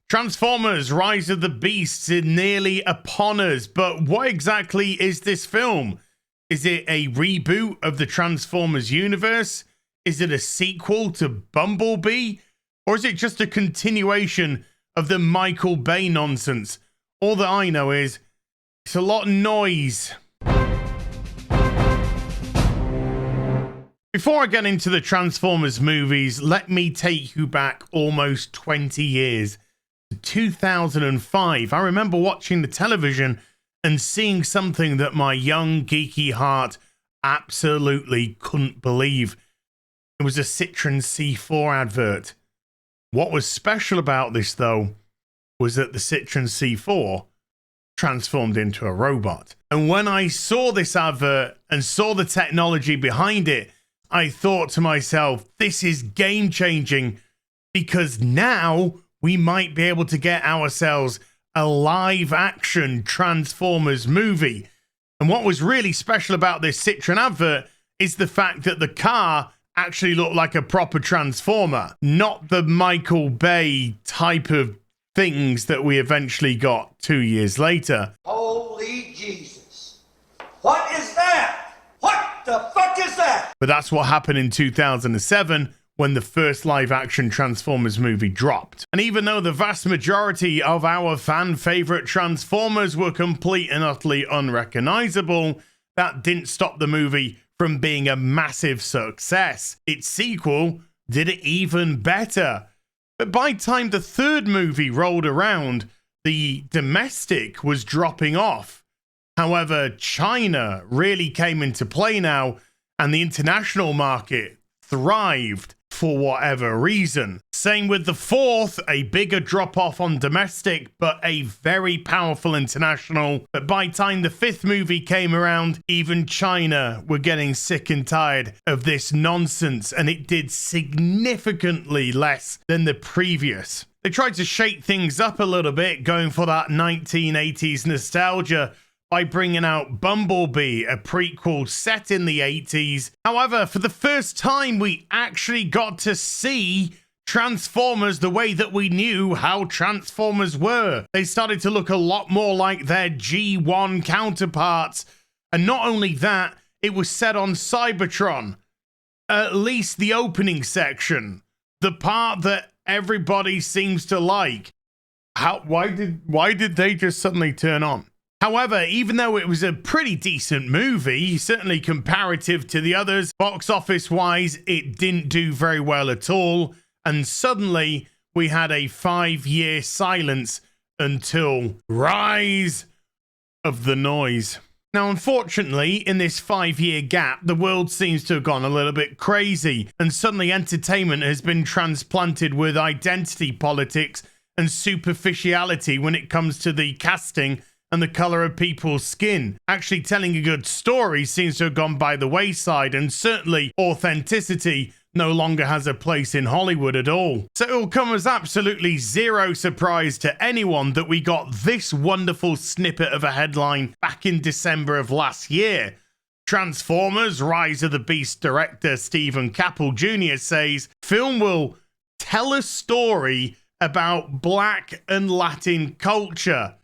Transformers Rise of the Beasts is nearly upon us, but what exactly is this film? Is it a reboot of the Transformers universe? Is it a sequel to Bumblebee? Or is it just a continuation of the Michael Bay nonsense? All that I know is it's a lot of noise. Before I get into the Transformers movies, let me take you back almost 20 years. 2005. I remember watching the television and seeing something that my young geeky heart absolutely couldn't believe. It was a Citroen C4 advert. What was special about this, though, was that the Citroen C4 transformed into a robot. And when I saw this advert and saw the technology behind it, I thought to myself, this is game changing, because now we might be able to get ourselves a live action Transformers movie. And what was really special about this Citroen advert is the fact that the car actually looked like a proper Transformer, not the Michael Bay type of things that we eventually got 2 years later. Holy Jesus. What is that? What the fuck is that? But that's what happened in 2007 when the first live-action Transformers movie dropped. And even though the vast majority of our fan-favorite Transformers were complete and utterly unrecognizable, that didn't stop the movie from being a massive success. Its sequel did it even better. But by the time the third movie rolled around, the domestic was dropping off. However, China really came into play now, and the international market thrived for whatever reason. Same with the fourth, a bigger drop off on domestic, but a very powerful international. But by the time the fifth movie came around, even China were getting sick and tired of this nonsense, and it did significantly less than the previous. They tried to shake things up a little bit, going for that 1980s nostalgia by bringing out Bumblebee, a prequel set in the 80s. However, for the first time, we actually got to see Transformers the way that we knew how Transformers were. They started to look a lot more like their G1 counterparts. And not only that, it was set on Cybertron. At least the opening section. The part that everybody seems to like. Why did they just suddenly turn on? However, even though it was a pretty decent movie, certainly comparative to the others, box office wise, it didn't do very well at all. And suddenly we had a 5-year silence until Rise of the Noise. Now, unfortunately, in this 5-year gap, the world seems to have gone a little bit crazy, and suddenly entertainment has been transplanted with identity politics and superficiality when it comes to the casting and the color of people's skin. Actually telling a good story seems to have gone by the wayside, and certainly authenticity no longer has a place in Hollywood at all. So it will come as absolutely zero surprise to anyone that we got this wonderful snippet of a headline back in December of last year. Transformers Rise of the Beast director Stephen Caple Jr. says, film will tell a story about Black and Latin culture.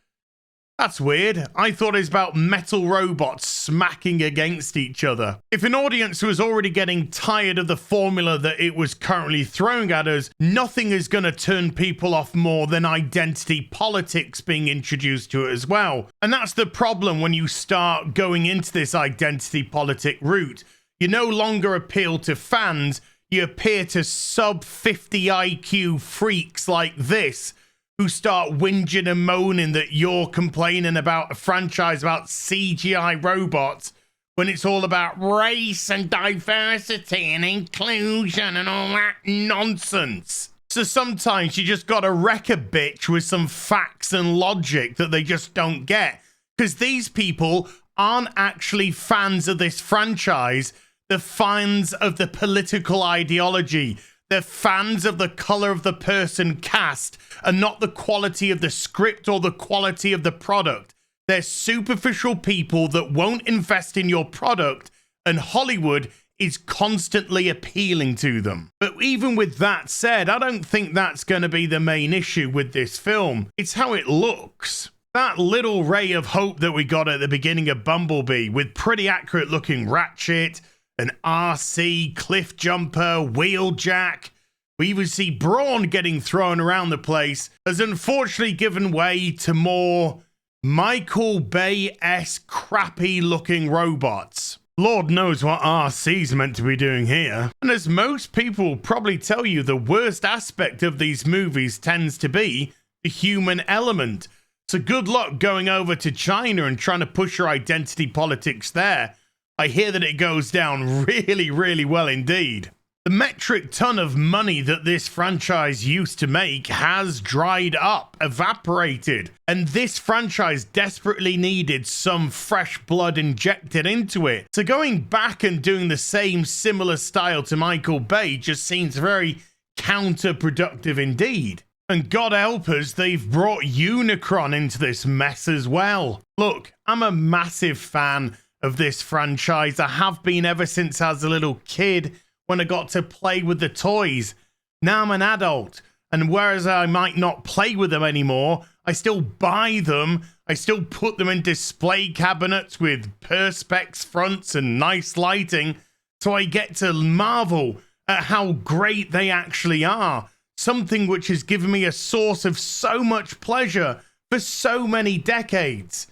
That's weird. I thought it was about metal robots smacking against each other. If an audience was already getting tired of the formula that it was currently throwing at us, nothing is going to turn people off more than identity politics being introduced to it as well. And that's the problem when you start going into this identity politic route. You no longer appeal to fans, you appeal to sub 50 IQ freaks like this, who start whinging and moaning that you're complaining about a franchise about CGI robots when it's all about race and diversity and inclusion and all that nonsense. So sometimes you just gotta wreck a bitch with some facts and logic that they just don't get. Because these people aren't actually fans of this franchise, they're fans of the political ideology. They're fans of the color of the person cast and not the quality of the script or the quality of the product. They're superficial people that won't invest in your product, and Hollywood is constantly appealing to them. But even with that said, I don't think that's going to be the main issue with this film. It's how it looks. That little ray of hope that we got at the beginning of Bumblebee, with pretty accurate looking Ratchet, an RC, cliff jumper, wheeljack. We even see Brawn getting thrown around the place, has unfortunately given way to more Michael Bay-esque crappy looking robots. Lord knows what RC's meant to be doing here. And as most people will probably tell you, the worst aspect of these movies tends to be the human element. So good luck going over to China and trying to push your identity politics there. I hear that it goes down really, really well indeed. The metric ton of money that this franchise used to make has dried up, evaporated, and this franchise desperately needed some fresh blood injected into it. So going back and doing the same similar style to Michael Bay just seems very counterproductive indeed. And God help us, they've brought Unicron into this mess as well. Look, I'm a massive fan of this franchise. I have been ever since I was a little kid, when I got to play with the toys. Now I'm an adult, and whereas I might not play with them anymore, I still buy them. I still put them in display cabinets with perspex fronts and nice lighting, so I get to marvel at how great they actually are. Something which has given me a source of so much pleasure for so many decades.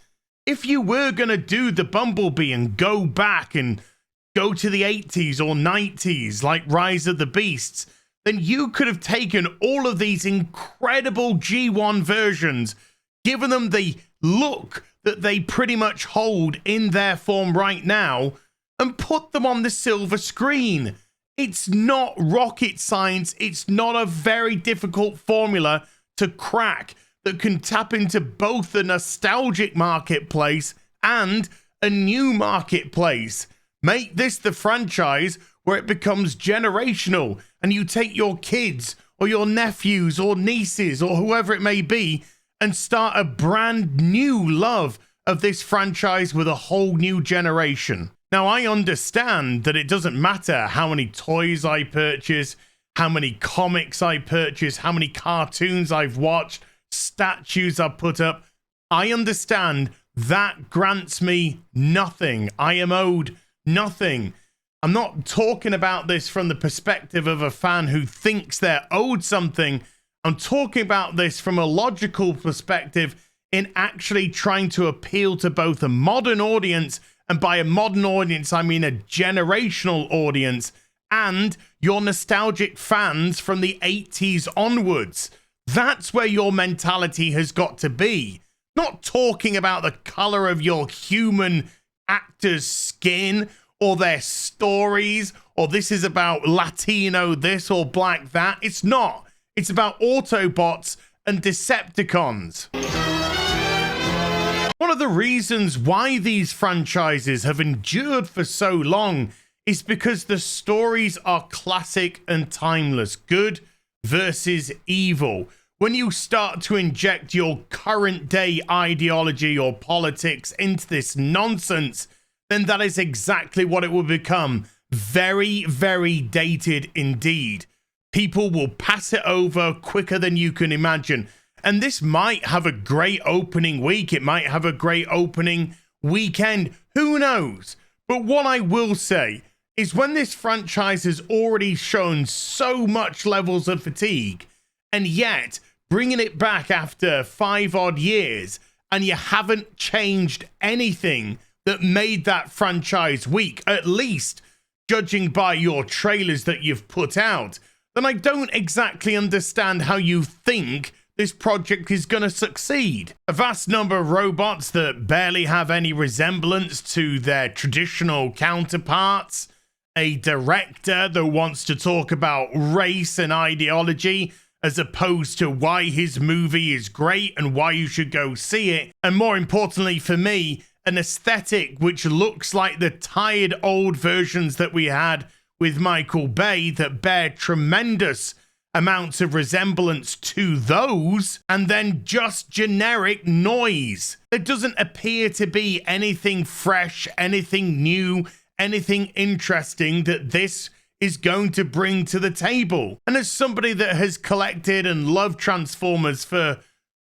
If you were going to do the Bumblebee and go back and go to the 80s or 90s like Rise of the Beasts, then you could have taken all of these incredible G1 versions, given them the look that they pretty much hold in their form right now, and put them on the silver screen. It's not rocket science. It's not a very difficult formula to crack that can tap into both the nostalgic marketplace and a new marketplace. Make this the franchise where it becomes generational, and you take your kids or your nephews or nieces or whoever it may be and start a brand new love of this franchise with a whole new generation. Now, I understand that it doesn't matter how many toys I purchase, how many comics I purchase, how many cartoons I've watched, statues I've put up. I understand that grants me nothing. I am owed nothing. I'm not talking about this from the perspective of a fan who thinks they're owed something. I'm talking about this from a logical perspective in actually trying to appeal to both a modern audience, and by a modern audience, I mean a generational audience, and your nostalgic fans from the 80s onwards. That's where your mentality has got to be. Not talking about the color of your human actor's skin or their stories, or this is about Latino this or black that. It's not. It's about Autobots and Decepticons. One of the reasons why these franchises have endured for so long is because the stories are classic and timeless. Good versus evil. When you start to inject your current day ideology or politics into this nonsense, then that is exactly what it will become. Very, very dated indeed. People will pass it over quicker than you can imagine. And this might have a great opening week. It might have a great opening weekend. Who knows? But what I will say is, when this franchise has already shown so much levels of fatigue, and yet bringing it back after 5 odd years, and you haven't changed anything that made that franchise weak, at least judging by your trailers that you've put out, then I don't exactly understand how you think this project is going to succeed. A vast number of robots that barely have any resemblance to their traditional counterparts, a director that wants to talk about race and ideology as opposed to why his movie is great and why you should go see it, and more importantly for me, an aesthetic which looks like the tired old versions that we had with Michael Bay that bear tremendous amounts of resemblance to those, and then just generic noise. There doesn't appear to be anything fresh, anything new, anything interesting that this is going to bring to the table. And as somebody that has collected and loved Transformers for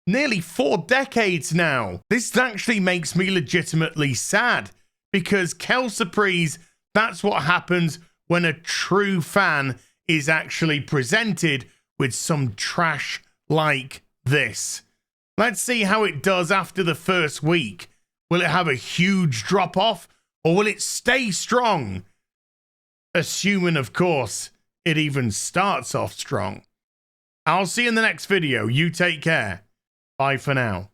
nearly 4 decades now, this actually makes me legitimately sad, because Kel Surprise, that's what happens when a true fan is actually presented with some trash like this. Let's see how it does after the first week. Will it have a huge drop off, or will it stay strong? Assuming, of course, it even starts off strong. I'll see you in the next video. You take care. Bye for now.